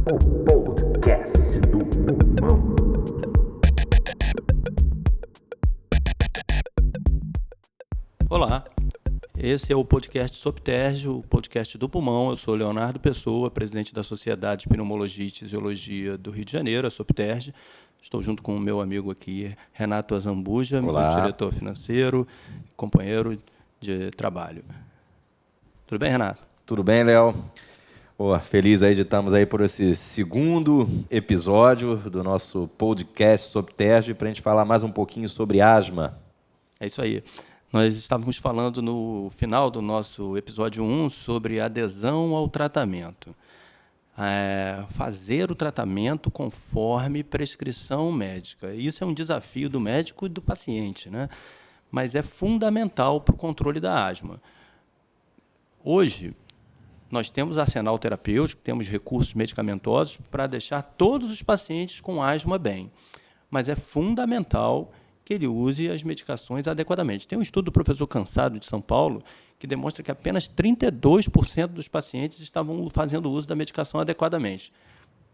O podcast do pulmão. Olá, esse é o podcast Sopterge, o podcast do pulmão. Eu sou Leonardo Pessoa, presidente da Sociedade de Pneumologia e Fisiologia do Rio de Janeiro, a Sopterge. Estou junto com o meu amigo aqui, Renato Azambuja, meu diretor financeiro, companheiro de trabalho. Tudo bem, Renato? Tudo bem, Léo? Feliz aí de estarmos aí por esse segundo episódio do nosso podcast Sopterge para a gente falar mais um pouquinho sobre asma. É isso aí. Nós estávamos falando no final do nosso episódio 1 sobre adesão ao tratamento. Fazer o tratamento conforme prescrição médica. Isso é um desafio do médico e do paciente, né? Mas é fundamental para o controle da asma. Hoje, nós temos arsenal terapêutico, temos recursos medicamentosos para deixar todos os pacientes com asma bem. Mas é fundamental que ele use as medicações adequadamente. Tem um estudo do professor Cansado, de São Paulo, que demonstra que apenas 32% dos pacientes estavam fazendo uso da medicação adequadamente.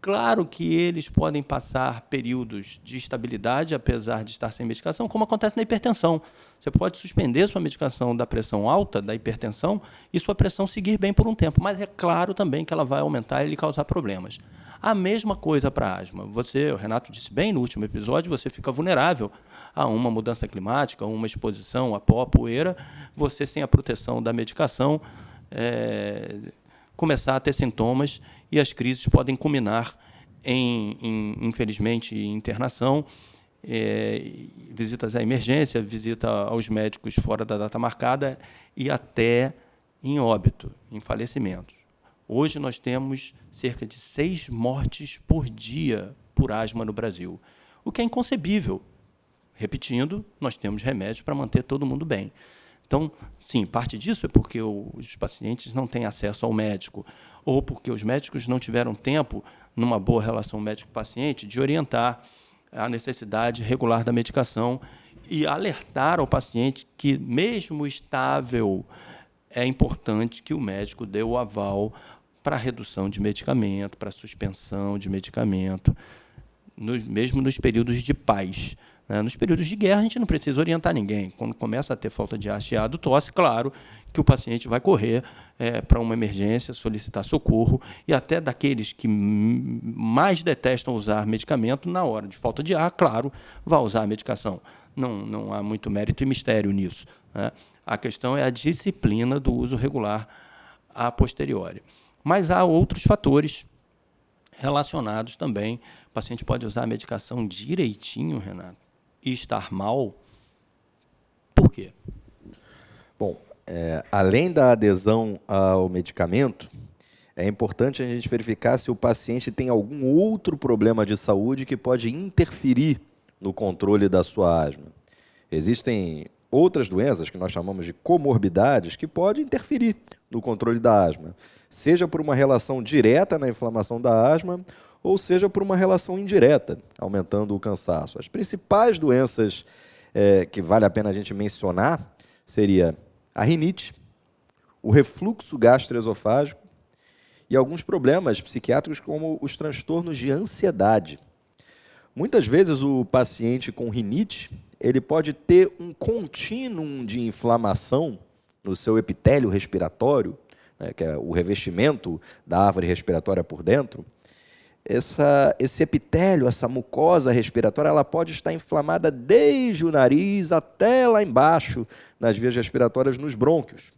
Claro que eles podem passar períodos de estabilidade, apesar de estar sem medicação, como acontece na hipertensão. Você pode suspender sua medicação da pressão alta, da hipertensão, e sua pressão seguir bem por um tempo. Mas é claro também que ela vai aumentar e lhe causar problemas. A mesma coisa para a asma. O Renato disse bem no último episódio, você fica vulnerável a uma mudança climática, a uma exposição a pó, a poeira. Você, sem a proteção da medicação, começar a ter sintomas e as crises podem culminar infelizmente, em internação, visitas à emergência, visita aos médicos fora da data marcada e até em óbito, em falecimentos. Hoje nós temos cerca de 6 mortes por dia por asma no Brasil, o que é inconcebível. Repetindo, nós temos remédios para manter todo mundo bem. Então, sim, parte disso é porque os pacientes não têm acesso ao médico, ou porque os médicos não tiveram tempo, numa boa relação médico-paciente, de orientar a necessidade regular da medicação e alertar ao paciente que, mesmo estável, é importante que o médico dê o aval para a redução de medicamento, para a suspensão de medicamento, mesmo nos períodos de paz. Nos períodos de guerra, a gente não precisa orientar ninguém. Quando começa a ter falta de ar, chiado, tosse, claro que o paciente vai correr para uma emergência, solicitar socorro, e até daqueles que mais detestam usar medicamento, na hora de falta de ar, claro, vai usar a medicação. Não há muito mérito e mistério nisso, né? A questão é a disciplina do uso regular a posteriori. Mas há outros fatores relacionados também. O paciente pode usar a medicação direitinho, Renato, e estar mal. Por quê? Bom, além da adesão ao medicamento, é importante a gente verificar se o paciente tem algum outro problema de saúde que pode interferir no controle da sua asma. Existem outras doenças que nós chamamos de comorbidades que podem interferir no controle da asma, seja por uma relação direta na inflamação da asma, ou seja por uma relação indireta, aumentando o cansaço. As principais doenças que vale a pena a gente mencionar seria a rinite, o refluxo gastroesofágico e alguns problemas psiquiátricos como os transtornos de ansiedade. Muitas vezes o paciente com rinite, ele pode ter um contínuo de inflamação no seu epitélio respiratório, né, que é o revestimento da árvore respiratória por dentro. Esse epitélio, essa mucosa respiratória, ela pode estar inflamada desde o nariz até lá embaixo, nas vias respiratórias, nos brônquios.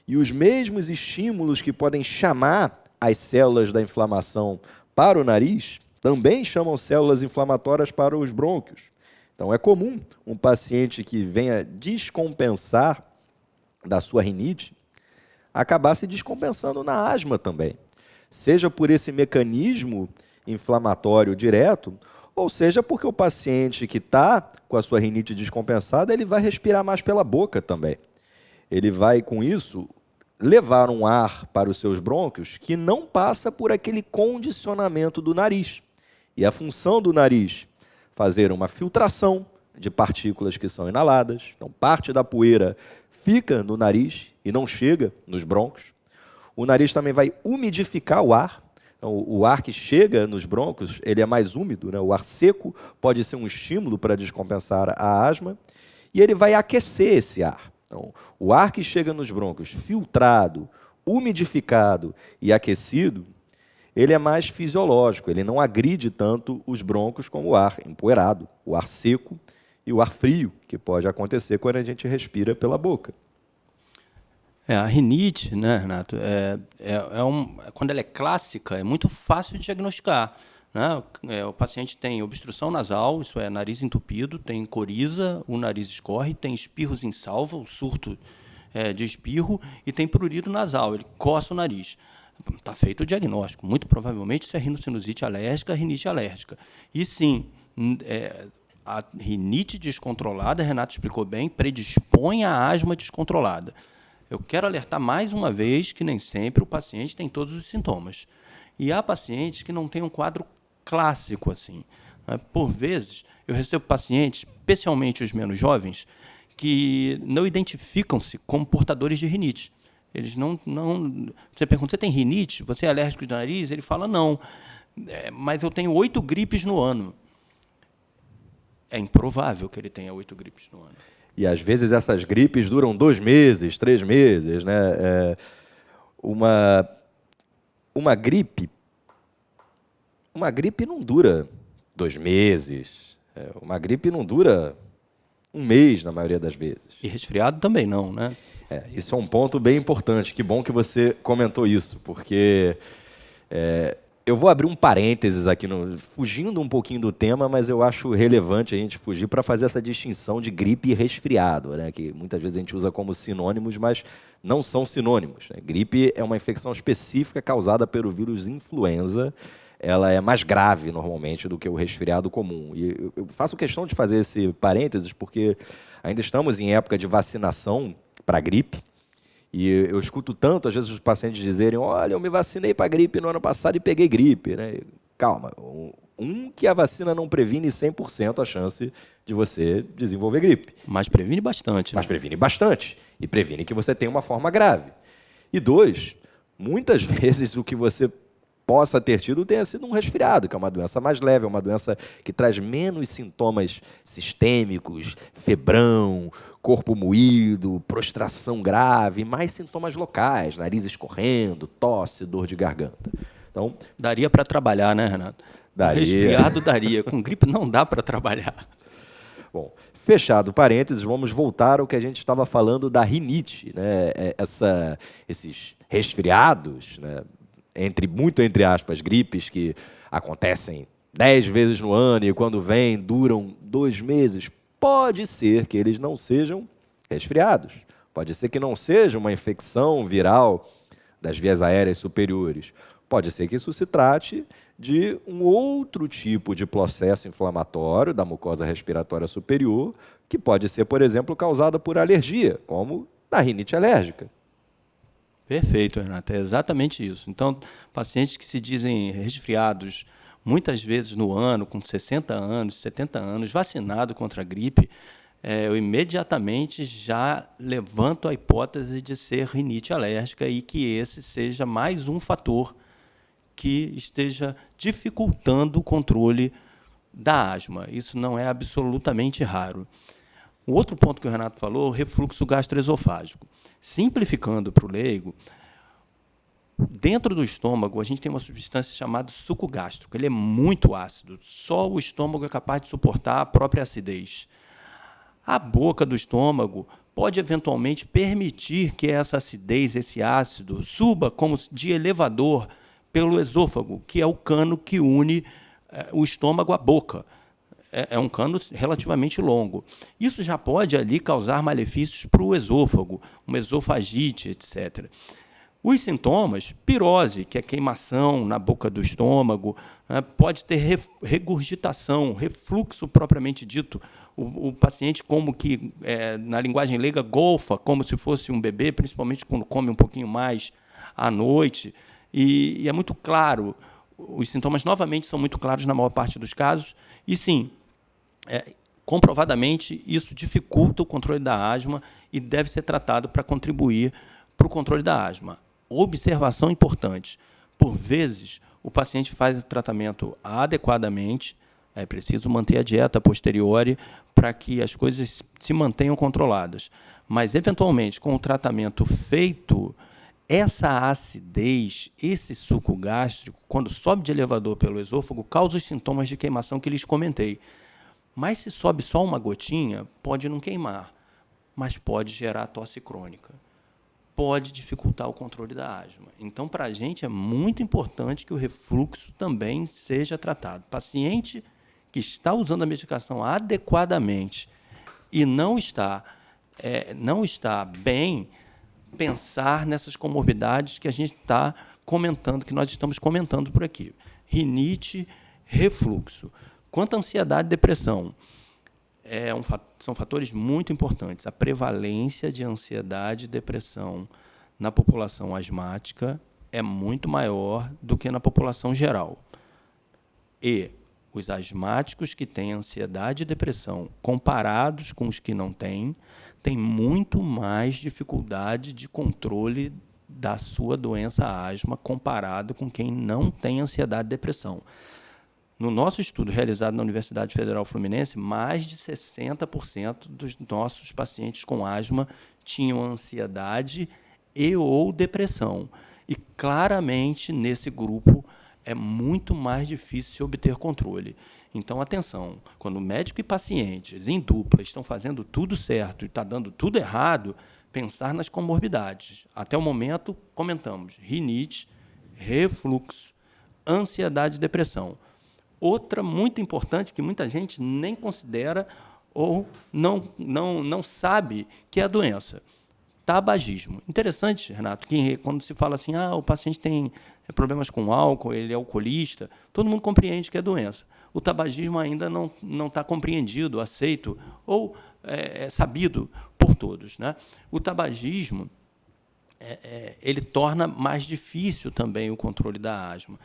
E os mesmos estímulos que podem chamar as células da inflamação para o nariz, também chamam células inflamatórias para os brônquios. Então, é comum um paciente que venha descompensar da sua rinite, acabar se descompensando na asma também. Seja por esse mecanismo inflamatório direto, ou seja porque o paciente que está com a sua rinite descompensada, ele vai respirar mais pela boca também. Ele vai, com isso, levar um ar para os seus brônquios que não passa por aquele condicionamento do nariz. E a função do nariz, fazer uma filtração de partículas que são inaladas. Então, parte da poeira fica no nariz e não chega nos brônquios. O nariz também vai umidificar o ar. Então, o ar que chega nos brônquios, ele é mais úmido, né? O ar seco pode ser um estímulo para descompensar a asma, e ele vai aquecer esse ar. Então, o ar que chega nos brônquios, filtrado, umidificado e aquecido, ele é mais fisiológico, ele não agride tanto os brônquios como o ar empoeirado, o ar seco e o ar frio, que pode acontecer quando a gente respira pela boca. A rinite, né, Renato, quando ela é clássica, é muito fácil de diagnosticar. Né? O paciente tem obstrução nasal, isso é, nariz entupido, tem coriza, o nariz escorre, tem espirros em salva, o surto de espirro, e tem prurido nasal, ele coça o nariz. Está feito o diagnóstico. Muito provavelmente isso é rinocinusite alérgica, rinite alérgica. E sim, a rinite descontrolada, Renato explicou bem, predispõe à asma descontrolada. Eu quero alertar mais uma vez que nem sempre o paciente tem todos os sintomas. E há pacientes que não têm um quadro clássico assim. Né? Por vezes, eu recebo pacientes, especialmente os menos jovens, que não identificam-se como portadores de rinite. Eles não. Você pergunta, você tem rinite? Você é alérgico de nariz? Ele fala, não. Mas eu tenho 8 gripes no ano. É improvável que ele tenha 8 gripes no ano. E, às vezes, essas gripes duram 2 meses, 3 meses. Né? Uma gripe não dura 2 meses. Uma gripe não dura 1 mês, na maioria das vezes. E resfriado também não, né? Isso é um ponto bem importante. Que bom que você comentou isso, porque eu vou abrir um parênteses aqui, fugindo um pouquinho do tema, mas eu acho relevante a gente fugir para fazer essa distinção de gripe e resfriado, né? Que muitas vezes a gente usa como sinônimos, mas não são sinônimos. Né? Gripe é uma infecção específica causada pelo vírus influenza. Ela é mais grave, normalmente, do que o resfriado comum. E eu faço questão de fazer esse parênteses porque ainda estamos em época de vacinação para gripe. E eu escuto tanto, às vezes, os pacientes dizerem, olha, eu me vacinei para gripe no ano passado e peguei gripe. Né? Calma, que a vacina não previne 100% a chance de você desenvolver gripe. Mas previne bastante. Né? Mas previne bastante. E previne que você tenha uma forma grave. E 2, muitas vezes o que você possa ter tido tenha sido um resfriado, que é uma doença mais leve, é uma doença que traz menos sintomas sistêmicos, febrão, corpo moído, prostração grave, mais sintomas locais, nariz escorrendo, tosse, dor de garganta. Então, daria para trabalhar, né, Renato? Daria. Resfriado daria, com gripe não dá para trabalhar. Bom, fechado parênteses, vamos voltar ao que a gente estava falando da rinite, né? Esses resfriados, né? Entre aspas, gripes que acontecem 10 vezes no ano e quando vêm duram 2 meses. Pode ser que eles não sejam resfriados. Pode ser que não seja uma infecção viral das vias aéreas superiores. Pode ser que isso se trate de um outro tipo de processo inflamatório da mucosa respiratória superior, que pode ser, por exemplo, causada por alergia, como a rinite alérgica. Perfeito, Renato, é exatamente isso. Então, pacientes que se dizem resfriados muitas vezes no ano, com 60 anos, 70 anos, vacinado contra a gripe, eu imediatamente já levanto a hipótese de ser rinite alérgica e que esse seja mais um fator que esteja dificultando o controle da asma. Isso não é absolutamente raro. O outro ponto que o Renato falou, refluxo gastroesofágico. Simplificando para o leigo, dentro do estômago a gente tem uma substância chamada suco gástrico. Ele é muito ácido, só o estômago é capaz de suportar a própria acidez. A boca do estômago pode eventualmente permitir que essa acidez, esse ácido, suba como de elevador pelo esôfago, que é o cano que une o estômago à boca. É um cano relativamente longo. Isso já pode ali causar malefícios para o esôfago, uma esofagite, etc. Os sintomas, pirose, que é queimação na boca do estômago, né, pode ter regurgitação, refluxo propriamente dito. O paciente, como que, na linguagem leiga, golfa, como se fosse um bebê, principalmente quando come um pouquinho mais à noite. E é muito claro, os sintomas novamente são muito claros na maior parte dos casos, e sim, comprovadamente, isso dificulta o controle da asma e deve ser tratado para contribuir para o controle da asma. Observação importante. Por vezes, o paciente faz o tratamento adequadamente, é preciso manter a dieta a posteriori para que as coisas se mantenham controladas. Mas, eventualmente, com o tratamento feito, essa acidez, esse suco gástrico, quando sobe de elevador pelo esôfago, causa os sintomas de queimação que lhes comentei. Mas se sobe só uma gotinha, pode não queimar, mas pode gerar tosse crônica. Pode dificultar o controle da asma. Então, para a gente, é muito importante que o refluxo também seja tratado. Paciente que está usando a medicação adequadamente e não está bem, pensar nessas comorbidades que a gente está comentando, que nós estamos comentando por aqui. Rinite, refluxo. Quanto à ansiedade e depressão, são fatores muito importantes. A prevalência de ansiedade e depressão na população asmática é muito maior do que na população geral. E os asmáticos que têm ansiedade e depressão, comparados com os que não têm muito mais dificuldade de controle da sua doença asma comparado com quem não tem ansiedade e depressão. No nosso estudo realizado na Universidade Federal Fluminense, mais de 60% dos nossos pacientes com asma tinham ansiedade e ou depressão. E, claramente, nesse grupo, é muito mais difícil obter controle. Então, atenção, quando médico e pacientes, em dupla, estão fazendo tudo certo e está dando tudo errado, pensar nas comorbidades. Até o momento, comentamos, rinite, refluxo, ansiedade e depressão. Outra muito importante, que muita gente nem considera ou não sabe que é a doença. Tabagismo. Interessante, Renato, que quando se fala assim, o paciente tem problemas com álcool, ele é alcoolista, todo mundo compreende que é doença. O tabagismo ainda não está compreendido, aceito ou sabido por todos, né? O tabagismo ele torna mais difícil também o controle da asma.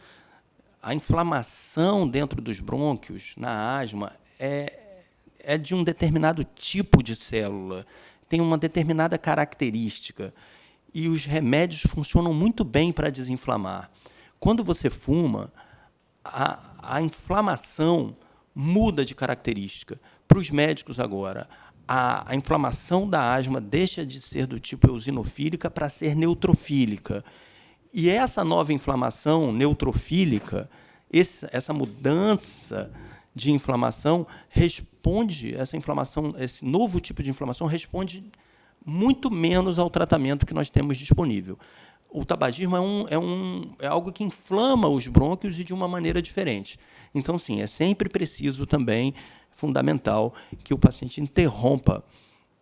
A inflamação dentro dos brônquios, na asma, é de um determinado tipo de célula, tem uma determinada característica, e os remédios funcionam muito bem para desinflamar. Quando você fuma, a inflamação muda de característica. Para os médicos agora, a inflamação da asma deixa de ser do tipo eosinofílica para ser neutrofílica. E essa nova inflamação neutrofílica, essa mudança de inflamação esse novo tipo de inflamação responde muito menos ao tratamento que nós temos disponível. O tabagismo é algo que inflama os brônquios e de uma maneira diferente. Então, sim, é sempre preciso também, fundamental, que o paciente interrompa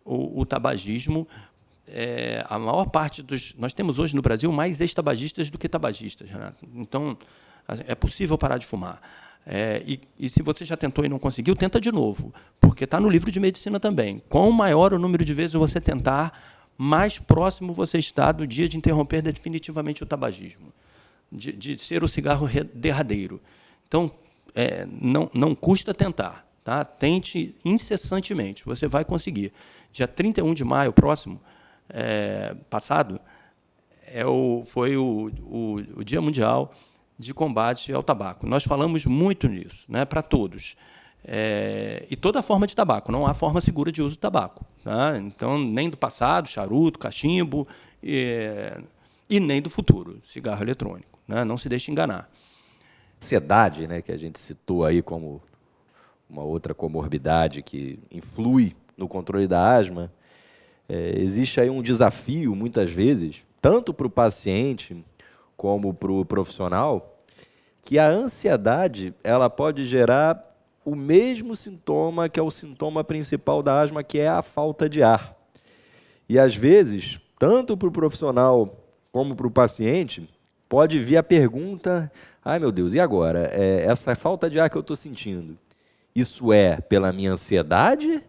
o tabagismo. A maior parte nós temos hoje no Brasil mais ex-tabagistas do que tabagistas, Renato. Então, é possível parar de fumar. E se você já tentou e não conseguiu, tenta de novo, porque está no livro de medicina também. Quanto maior o número de vezes você tentar, mais próximo você está do dia de interromper definitivamente o tabagismo, de ser o cigarro derradeiro. Então, não custa tentar, tá? Tente incessantemente, você vai conseguir. Dia 31 de maio, próximo, passado, foi o Dia Mundial de Combate ao Tabaco. Nós falamos muito nisso, né, para todos. E toda forma de tabaco, não há forma segura de uso de tabaco. Tá? Então, nem do passado, charuto, cachimbo, e nem do futuro, cigarro eletrônico. Né? Não se deixe enganar. Ansiedade, né, que a gente citou aí como uma outra comorbidade que influi no controle da asma, existe aí um desafio, muitas vezes, tanto para o paciente como para o profissional, que a ansiedade ela pode gerar o mesmo sintoma que é o sintoma principal da asma, que é a falta de ar. E, às vezes, tanto para o profissional como para o paciente, pode vir a pergunta, meu Deus, e agora? Essa falta de ar que eu estou sentindo, isso é pela minha ansiedade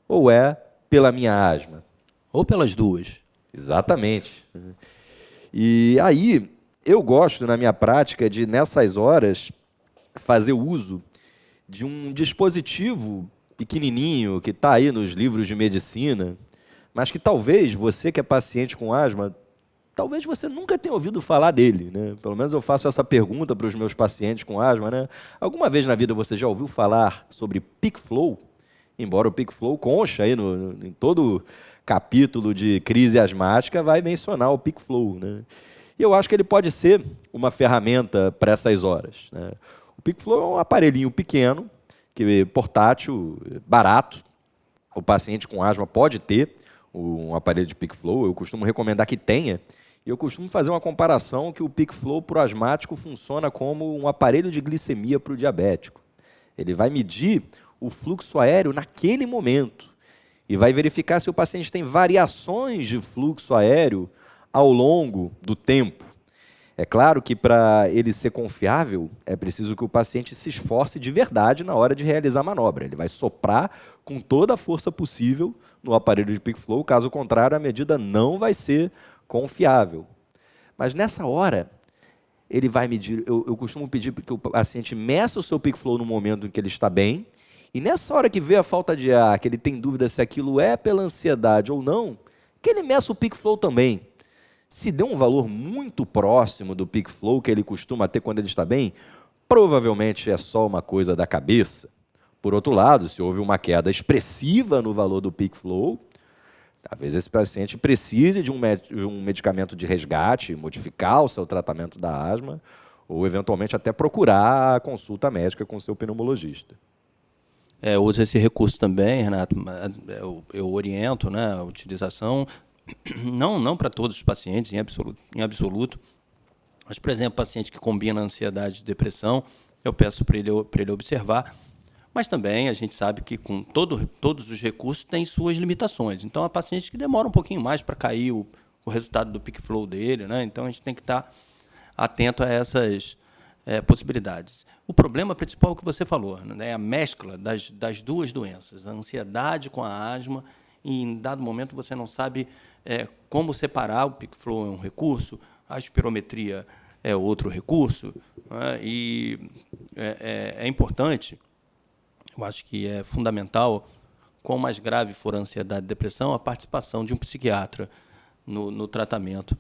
ou é pela minha asma? Ou pelas duas. Exatamente. E aí, eu gosto, na minha prática, de, nessas horas, fazer uso de um dispositivo pequenininho que está aí nos livros de medicina, mas que talvez você que é paciente com asma talvez você nunca tenha ouvido falar dele, né? Pelo menos eu faço essa pergunta para os meus pacientes com asma, né? Alguma vez na vida você já ouviu falar sobre Peak Flow? Embora o Peak Flow conste aí em todo capítulo de crise asmática, vai mencionar o Peak Flow, né? E eu acho que ele pode ser uma ferramenta para essas horas, né? O Peak Flow é um aparelhinho pequeno, portátil, barato. O paciente com asma pode ter um aparelho de Peak Flow, eu costumo recomendar que tenha, e eu costumo fazer uma comparação que o Peak Flow para o asmático funciona como um aparelho de glicemia para o diabético. Ele vai medir o fluxo aéreo naquele momento e vai verificar se o paciente tem variações de fluxo aéreo ao longo do tempo. É claro que para ele ser confiável, é preciso que o paciente se esforce de verdade na hora de realizar a manobra. Ele vai soprar com toda a força possível no aparelho de Peak Flow, caso contrário, a medida não vai ser confiável. Mas nessa hora, ele vai medir, eu costumo pedir que o paciente meça o seu Peak Flow no momento em que ele está bem, e nessa hora que vê a falta de ar, que ele tem dúvida se aquilo é pela ansiedade ou não, que ele meça o Peak Flow também. Se der um valor muito próximo do Peak Flow que ele costuma ter quando ele está bem, provavelmente é só uma coisa da cabeça. Por outro lado, se houve uma queda expressiva no valor do Peak Flow, talvez esse paciente precise de um medicamento de resgate, modificar o seu tratamento da asma, ou eventualmente até procurar a consulta médica com o seu pneumologista. Eu uso esse recurso também, Renato. Eu oriento, né, a utilização, não para todos os pacientes, em absoluto, mas, por exemplo, paciente que combina ansiedade e depressão, eu peço para ele observar. Mas também a gente sabe que com todos os recursos tem suas limitações. Então, há pacientes que demoram um pouquinho mais para cair o resultado do Peak Flow dele, né? Então, a gente tem que estar atento a essas possibilidades. O problema principal que você falou, né, é a mescla das duas doenças, a ansiedade com a asma, e em dado momento você não sabe como separar. O Peak Flow é um recurso, a espirometria é outro recurso, né? E é importante, eu acho que é fundamental, quanto mais grave for a ansiedade e depressão, a participação de um psiquiatra no tratamento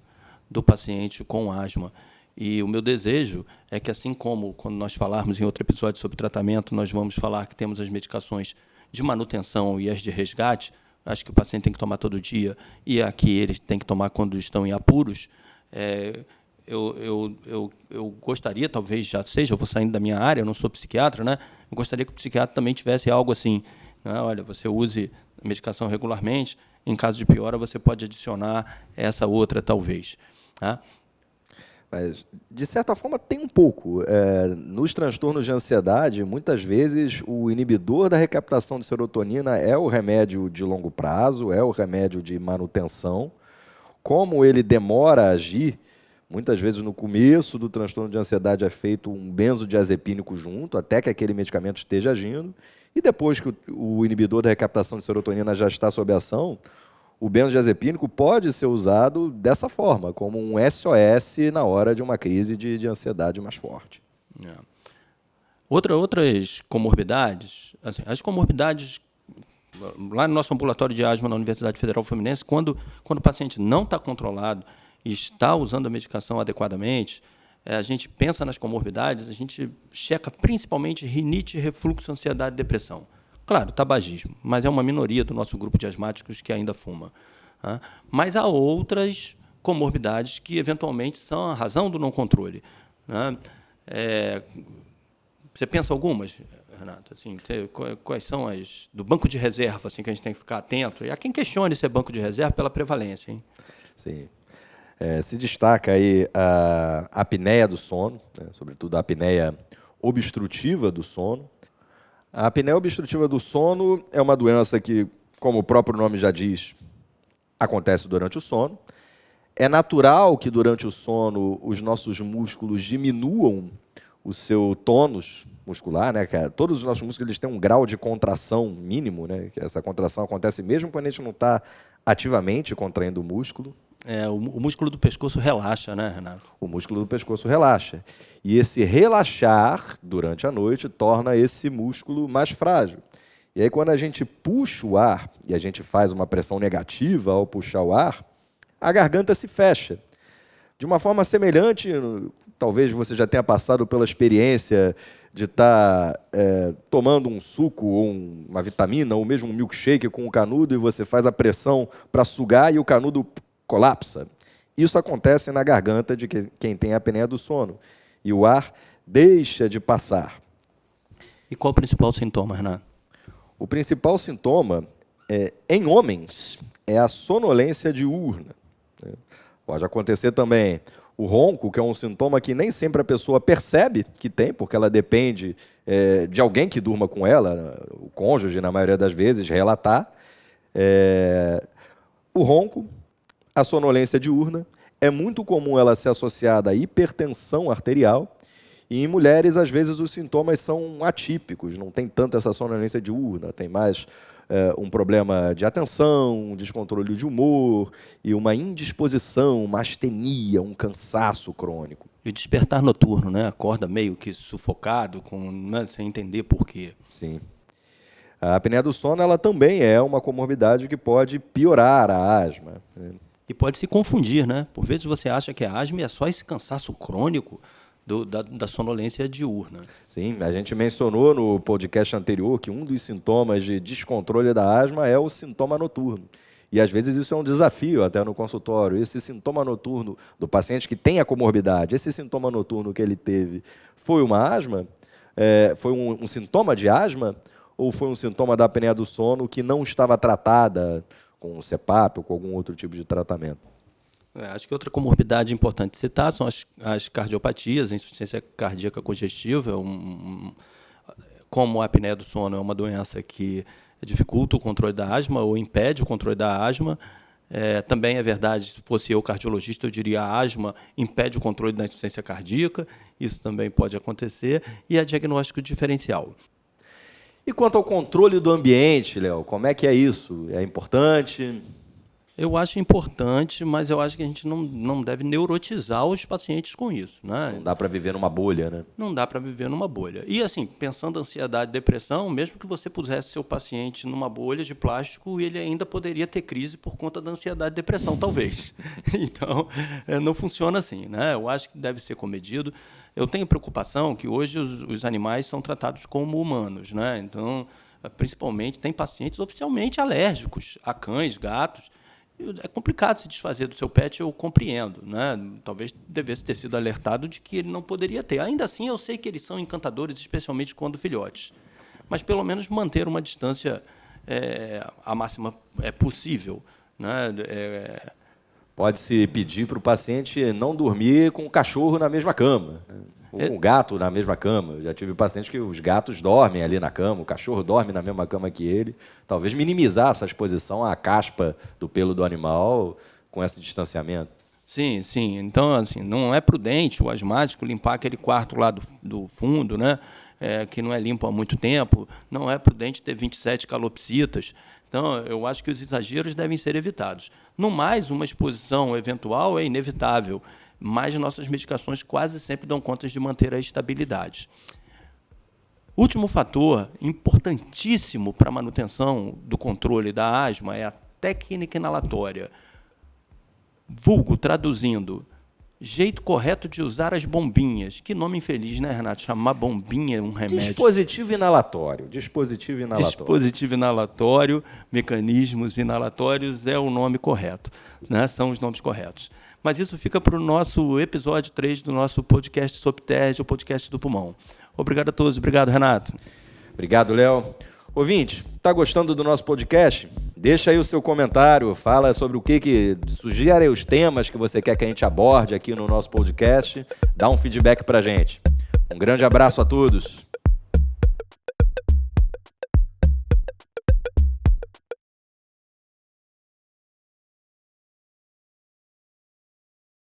do paciente com asma. E o meu desejo é que, assim como quando nós falarmos em outro episódio sobre tratamento, nós vamos falar que temos as medicações de manutenção e as de resgate, acho que o paciente tem que tomar todo dia, e aqui eles têm que tomar quando estão em apuros. Eu gostaria, talvez já seja, eu vou saindo da minha área, eu não sou psiquiatra, né? Eu gostaria que o psiquiatra também tivesse algo assim, né? Olha, você use a medicação regularmente, em caso de piora você pode adicionar essa outra, talvez. Tá? Mas, de certa forma, tem um pouco. Nos transtornos de ansiedade, muitas vezes, o inibidor da recaptação de serotonina é o remédio de longo prazo, é o remédio de manutenção. Como ele demora a agir, muitas vezes no começo do transtorno de ansiedade é feito um benzodiazepínico junto, até que aquele medicamento esteja agindo, e depois que o inibidor da recaptação de serotonina já está sob ação, o benzodiazepínico pode ser usado dessa forma, como um SOS na hora de uma crise de ansiedade mais forte. Outras comorbidades, assim, as comorbidades, lá no nosso ambulatório de asma na Universidade Federal Fluminense, quando o paciente não está controlado e está usando a medicação adequadamente, a gente pensa nas comorbidades, a gente checa principalmente rinite, refluxo, ansiedade e depressão. Claro, tabagismo, mas é uma minoria do nosso grupo de asmáticos que ainda fuma. Tá? Mas há outras comorbidades que, eventualmente, são a razão do não controle. Né? Você pensa algumas, Renato? Assim, quais são as do banco de reserva, assim, que a gente tem que ficar atento? E há quem questione se é banco de reserva pela prevalência. Hein? Sim. Se destaca aí a apneia do sono, né? Sobretudo a apneia obstrutiva do sono. A apneia obstrutiva do sono é uma doença que, como o próprio nome já diz, acontece durante o sono. É natural que durante o sono os nossos músculos diminuam o seu tônus muscular, né? Todos os nossos músculos eles têm um grau de contração mínimo, né? Essa contração acontece mesmo quando a gente não está ativamente contraindo o músculo. O músculo do pescoço relaxa, né, Renato? O músculo do pescoço relaxa. E esse relaxar durante a noite torna esse músculo mais frágil. E aí, quando a gente puxa o ar, e a gente faz uma pressão negativa ao puxar o ar, a garganta se fecha. De uma forma semelhante, talvez você já tenha passado pela experiência de estar tomando um suco ou uma vitamina ou mesmo um milkshake com o canudo e você faz a pressão para sugar e o canudo colapsa. Isso acontece na garganta de quem tem a apneia do sono e o ar deixa de passar. E qual o principal sintoma, Renato? O principal sintoma, em homens, é a sonolência diurna. Pode acontecer também o ronco, que é um sintoma que nem sempre a pessoa percebe que tem, porque ela depende de alguém que durma com ela, o cônjuge, na maioria das vezes, relatar. O ronco, a sonolência diurna, é muito comum ela ser associada à hipertensão arterial, e em mulheres, às vezes, os sintomas são atípicos, não tem tanto essa sonolência diurna, tem mais um problema de atenção, um descontrole de humor e uma indisposição, uma astenia, um cansaço crônico. E o despertar noturno, né? Acorda meio que sufocado, sem entender por quê. Sim. A apneia do sono ela também é uma comorbidade que pode piorar a asma. E pode se confundir, né? Por vezes você acha que a asma é só esse cansaço crônico da sonolência diurna. Sim, a gente mencionou no podcast anterior que um dos sintomas de descontrole da asma é o sintoma noturno. E às vezes isso é um desafio até no consultório. Esse sintoma noturno do paciente que tem a comorbidade, esse sintoma noturno que ele teve, foi uma asma? Foi um sintoma de asma? Ou foi um sintoma da apneia do sono que não estava tratada com o CPAP ou com algum outro tipo de tratamento? Acho que outra comorbidade importante citar são as cardiopatias, a insuficiência cardíaca congestiva. Como a apneia do sono é uma doença que dificulta o controle da asma ou impede o controle da asma, também é verdade, se fosse eu cardiologista, eu diria a asma impede o controle da insuficiência cardíaca, isso também pode acontecer, e a diagnóstico diferencial. E quanto ao controle do ambiente, Léo, como é que é isso? É importante? Eu acho importante, mas eu acho que a gente não deve neurotizar os pacientes com isso, né? Não dá para viver numa bolha, né? Não dá para viver numa bolha. E, assim, pensando em ansiedade e depressão, mesmo que você pusesse seu paciente numa bolha de plástico, ele ainda poderia ter crise por conta da ansiedade e depressão, talvez. Então, não funciona assim, né? Eu acho que deve ser comedido. Eu tenho preocupação que hoje os animais são tratados como humanos, né? Então, principalmente, tem pacientes oficialmente alérgicos a cães, gatos. É complicado se desfazer do seu pet, eu compreendo, né? Talvez devesse ter sido alertado de que ele não poderia ter. Ainda assim, eu sei que eles são encantadores, especialmente quando filhotes. Mas, pelo menos, manter uma distância a máxima possível, né? Pode-se pedir para o paciente não dormir com o cachorro na mesma cama, ou com o gato na mesma cama. Eu já tive pacientes que os gatos dormem ali na cama, o cachorro dorme na mesma cama que ele. Talvez minimizar essa exposição à caspa do pelo do animal com esse distanciamento. Sim, sim. Então, assim, não é prudente o asmático limpar aquele quarto lá do fundo, né? Que não é limpo há muito tempo. Não é prudente ter 27 calopsitas. Então, eu acho que os exageros devem ser evitados. No mais, uma exposição eventual é inevitável, mas nossas medicações quase sempre dão conta de manter a estabilidade. Último fator importantíssimo para a manutenção do controle da asma é a técnica inalatória. Vulgo, traduzindo, jeito correto de usar as bombinhas. Que nome infeliz, né, Renato? Chamar bombinha um remédio. Dispositivo inalatório. Dispositivo inalatório. Dispositivo inalatório, mecanismos inalatórios é o nome correto, né? São os nomes corretos. Mas isso fica para o nosso episódio 3 do nosso podcast Sopterge, o podcast do pulmão. Obrigado a todos. Obrigado, Renato. Obrigado, Léo. Ouvinte, está gostando do nosso podcast? Deixa aí o seu comentário, fala sobre o que sugira aí os temas que você quer que a gente aborde aqui no nosso podcast. Dá um feedback para a gente. Um grande abraço a todos.